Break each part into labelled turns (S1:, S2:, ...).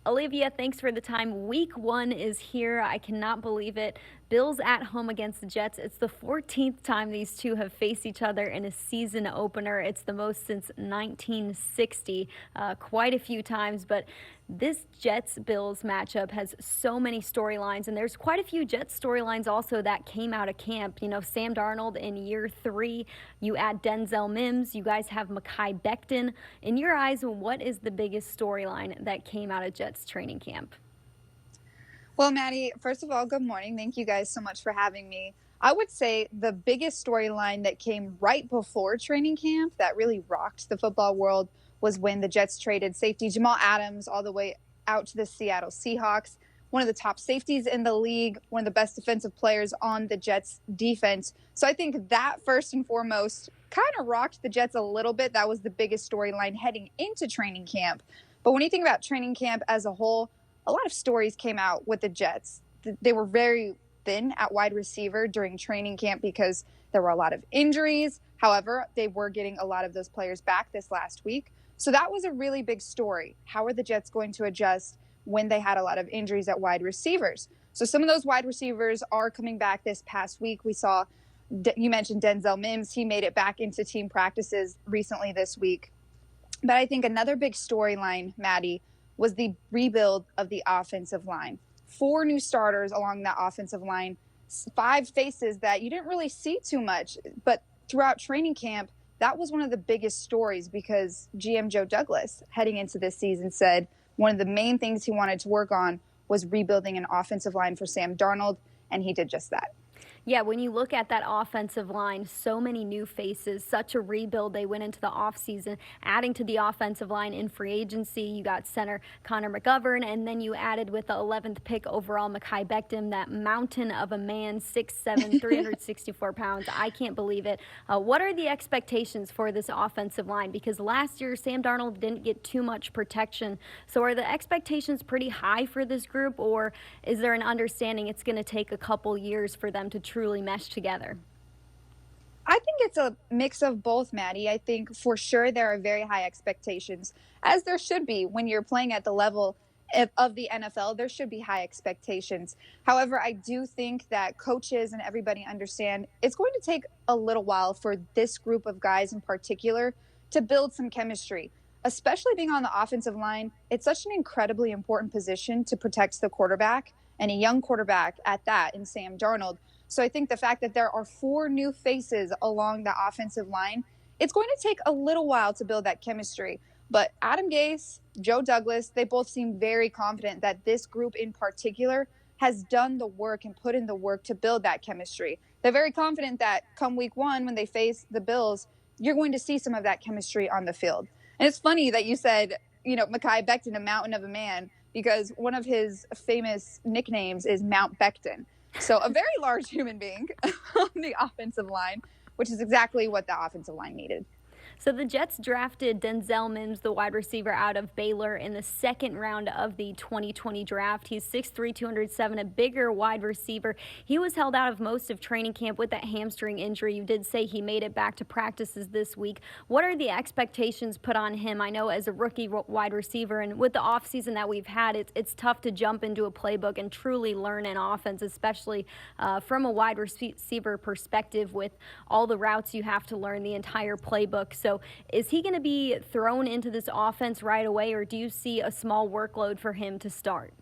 S1: Olivia, thanks for the time. Week 1 is here. I cannot believe it. Bills at home against the Jets. It's the 14th time these two have faced each other in a season opener. It's the most since 1960, quite a few times. But this Jets-Bills matchup has so many storylines, and there's quite a few Jets storylines also that came out of camp. You know, Sam Darnold in year 3. You add Denzel Mims. You guys have Mekhi Becton. In your eyes, what is the biggest storyline that came out of Jets training camp?
S2: Well, Maddie, first of all, good morning. Thank you guys so much for having me. I would say the biggest storyline that came right before training camp that really rocked the football world was when the Jets traded safety Jamal Adams all the way out to the Seattle Seahawks, one of the top safeties in the league, one of the best defensive players on the Jets defense. So I think that first and foremost kind of rocked the Jets a little bit. That was the biggest storyline heading into training camp. But when you think about training camp as a whole, a lot of stories came out with the Jets. They were very thin at wide receiver during training camp because there were a lot of injuries. However, they were getting a lot of those players back this last week. So that was a really big story. How are the Jets going to adjust when they had a lot of injuries at wide receivers? So some of those wide receivers are coming back this past week. We saw, you mentioned Denzel Mims. He made it back into team practices recently this week. But I think another big storyline, Maddie, was the rebuild of the offensive line. 4 new starters along that offensive line, 5 faces that you didn't really see too much. But throughout training camp, that was one of the biggest stories because GM Joe Douglas, heading into this season, said one of the main things he wanted to work on was rebuilding an offensive line for Sam Darnold, and he did just that.
S1: Yeah, when you look at that offensive line, so many new faces, such a rebuild. They went into the offseason, adding to the offensive line in free agency. You got center Connor McGovern, and then you added with the 11th pick overall Mekhi Becton, that mountain of a man, 6'7", 364 pounds. I can't believe it. What are the expectations for this offensive line? Because last year, Sam Darnold didn't get too much protection. So are the expectations pretty high for this group, or is there an understanding it's going to take a couple years for them to truly mesh together?
S2: I think it's a mix of both, Maddie. I think for sure there are very high expectations, as there should be when you're playing at the level of the NFL. There should be high expectations. However, I do think that coaches and everybody understand it's going to take a little while for this group of guys in particular to build some chemistry, especially being on the offensive line. It's such an incredibly important position to protect the quarterback, and a young quarterback at that in Sam Darnold. So I think the fact that there are 4 new faces along the offensive line, it's going to take a little while to build that chemistry. But Adam Gase, Joe Douglas, they both seem very confident that this group in particular has done the work and put in the work to build that chemistry. They're very confident that come week 1, when they face the Bills, you're going to see some of that chemistry on the field. And it's funny that you said, Mekhi Becton, a mountain of a man, because one of his famous nicknames is Mount Becton. So a very large human being on the offensive line, which is exactly what the offensive line needed.
S1: So the Jets drafted Denzel Mims, the wide receiver out of Baylor, in the second round of the 2020 draft. He's 6'3", 207, a bigger wide receiver. He was held out of most of training camp with that hamstring injury. You did say he made it back to practices this week. What are the expectations put on him? I know as a rookie wide receiver, and with the offseason that we've had, it's tough to jump into a playbook and truly learn an offense, especially from a wide receiver perspective with all the routes you have to learn, the entire playbook. So is he going to be thrown into this offense right away, or do you see a small workload for him to start?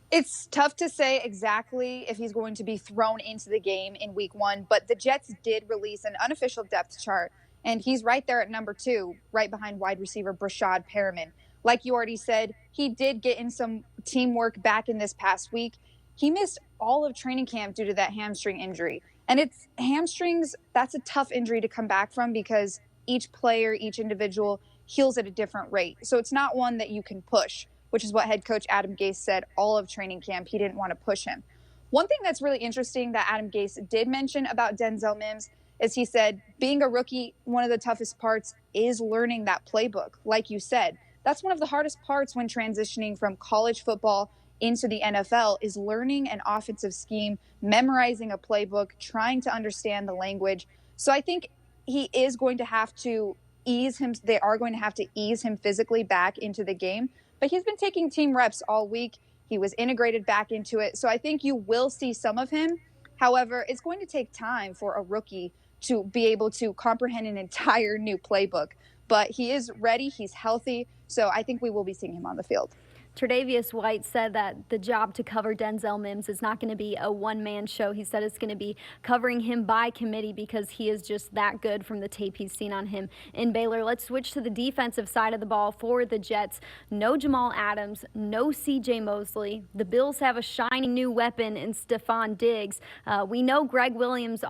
S2: It's tough to say exactly if he's going to be thrown into the game in week 1, but the Jets did release an unofficial depth chart, and he's right there at number 2, right behind wide receiver Brashad Perriman. Like you already said, he did get in some teamwork back in this past week. He missed all of training camp due to that hamstring injury. And it's hamstrings, that's a tough injury to come back from because each player, each individual heals at a different rate. So it's not one that you can push, which is what head coach Adam Gase said all of training camp. He didn't want to push him. One thing that's really interesting that Adam Gase did mention about Denzel Mims is he said, being a rookie, one of the toughest parts is learning that playbook. Like you said, that's one of the hardest parts when transitioning from college football into the NFL is learning an offensive scheme, memorizing a playbook, trying to understand the language. So I think he is going to have to ease him. They are going to have to ease him physically back into the game. but he's been taking team reps all week. He was integrated back into it. So I think you will see some of him. However, it's going to take time for a rookie to be able to comprehend an entire new playbook. But he is ready. He's healthy. So I think we will be seeing him on the field.
S1: Tre'Davious White said that the job to cover Denzel Mims is not going to be a one-man show. He said it's going to be covering him by committee because he is just that good from the tape he's seen on him in Baylor. Let's switch to the defensive side of the ball for the Jets. No Jamal Adams, no C.J. Mosley. The Bills have a shining new weapon in Stephon Diggs. We know Greg Williams'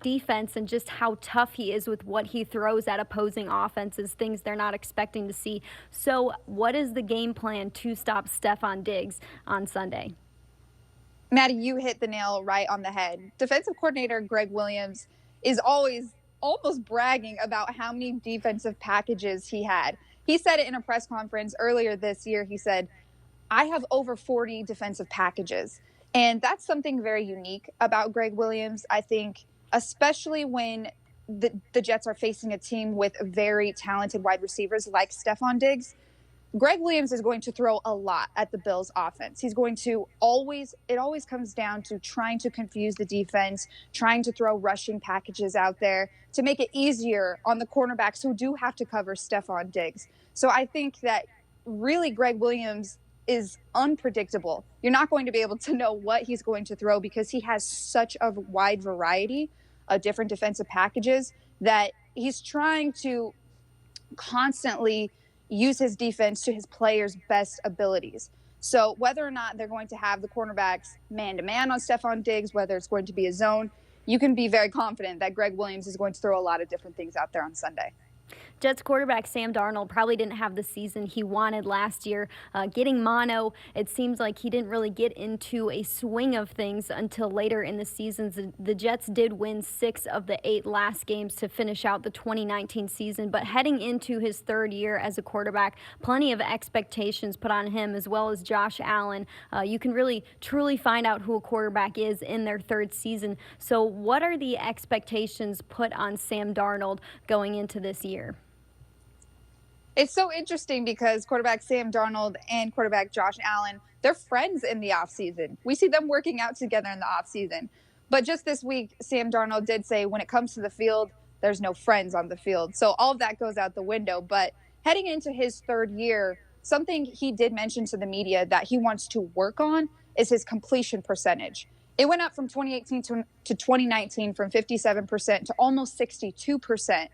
S1: defense and just how tough he is with what he throws at opposing offenses, things they're not expecting to see. So what is the game plan to stop Stephon Diggs on Sunday?
S2: Maddy, you hit the nail right on the head. Defensive coordinator Greg Williams is always almost bragging about how many defensive packages he had. He said it in a press conference earlier this year. He said, I have over 40 defensive packages. And that's something very unique about Greg Williams, I think, especially when the Jets are facing a team with very talented wide receivers like Stephon Diggs. Greg Williams is going to throw a lot at the Bills offense. He's going to it always comes down to trying to confuse the defense, trying to throw rushing packages out there to make it easier on the cornerbacks who do have to cover Stephon Diggs. So I think that really Greg Williams is unpredictable. You're not going to be able to know what he's going to throw because he has such a wide variety of different defensive packages that he's trying to constantly use his defense to his players' best abilities. So whether or not they're going to have the cornerbacks man-to-man on Stephon Diggs, whether it's going to be a zone, you can be very confident that Greg Williams is going to throw a lot of different things out there on Sunday.
S1: Jets quarterback Sam Darnold probably didn't have the season he wanted last year. Getting mono, it seems like he didn't really get into a swing of things until later in the season. The Jets did win 6 of the 8 last games to finish out the 2019 season, but heading into his third year as a quarterback, plenty of expectations put on him as well as Josh Allen. You can really truly find out who a quarterback is in their third season. So what are the expectations put on Sam Darnold going into this year?
S2: It's so interesting because quarterback Sam Darnold and quarterback Josh Allen, they're friends in the offseason. We see them working out together in the offseason. But just this week, Sam Darnold did say when it comes to the field, there's no friends on the field. So all of that goes out the window. But heading into his third year, something he did mention to the media that he wants to work on is his completion percentage. It went up from 2018 to 2019 from 57% to almost 62%.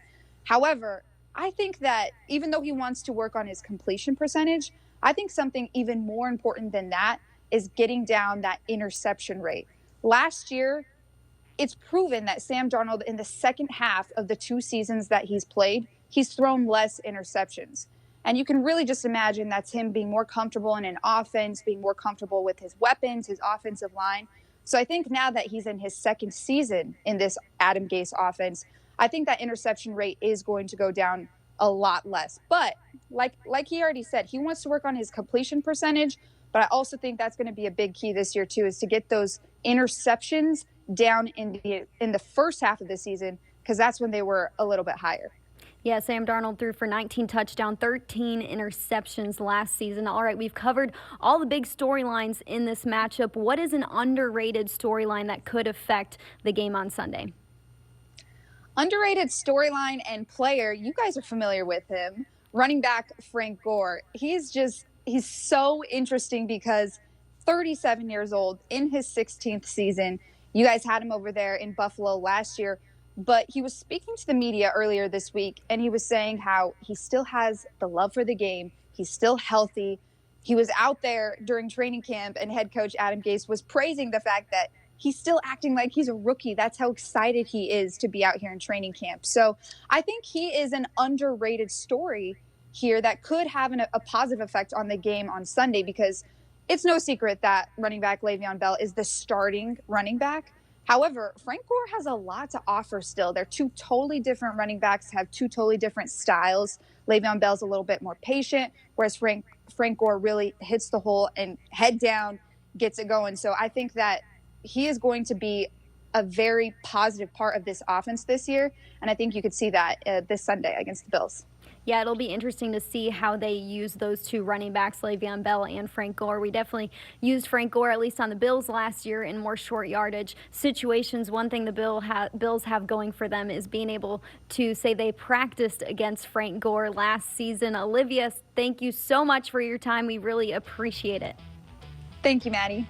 S2: However, I think that even though he wants to work on his completion percentage, I think something even more important than that is getting down that interception rate. Last year, it's proven that Sam Darnold, in the second half of the 2 seasons that he's played, he's thrown less interceptions. And you can really just imagine that's him being more comfortable in an offense, being more comfortable with his weapons, his offensive line. So I think now that he's in his second season in this Adam Gase offense, I think that interception rate is going to go down a lot less. But like he already said, he wants to work on his completion percentage. But I also think that's going to be a big key this year, too, is to get those interceptions down in the first half of the season, because that's when they were a little bit higher.
S1: Yeah, Sam Darnold threw for 19 touchdowns, 13 interceptions last season. All right, we've covered all the big storylines in this matchup. What is an underrated storyline that could affect the game on Sunday?
S2: Underrated storyline and player, you guys are familiar with him, running back Frank Gore. He's so interesting because 37 years old, in his 16th season. You guys had him over there in Buffalo last year, but he was speaking to the media earlier this week, and he was saying how he still has the love for the game. He's still healthy. He was out there during training camp, and head coach Adam Gase was praising the fact that he's still acting like he's a rookie. That's how excited he is to be out here in training camp. So I think he is an underrated story here that could have a positive effect on the game on Sunday, because it's no secret that running back Le'Veon Bell is the starting running back. However, Frank Gore has a lot to offer still. They're 2 totally different running backs, have 2 totally different styles. Le'Veon Bell's a little bit more patient, whereas Frank Gore really hits the hole and head down, gets it going. So I think that he is going to be a very positive part of this offense this year, and I think you could see that this Sunday against the Bills.
S1: Yeah, it'll be interesting to see how they use those two running backs, Le'Veon Bell and Frank Gore. We definitely used Frank Gore, at least on the Bills last year, in more short yardage situations. One thing the Bills have going for them is being able to say they practiced against Frank Gore last season. Olivia, thank you so much for your time. We really appreciate it.
S2: Thank you, Maddie.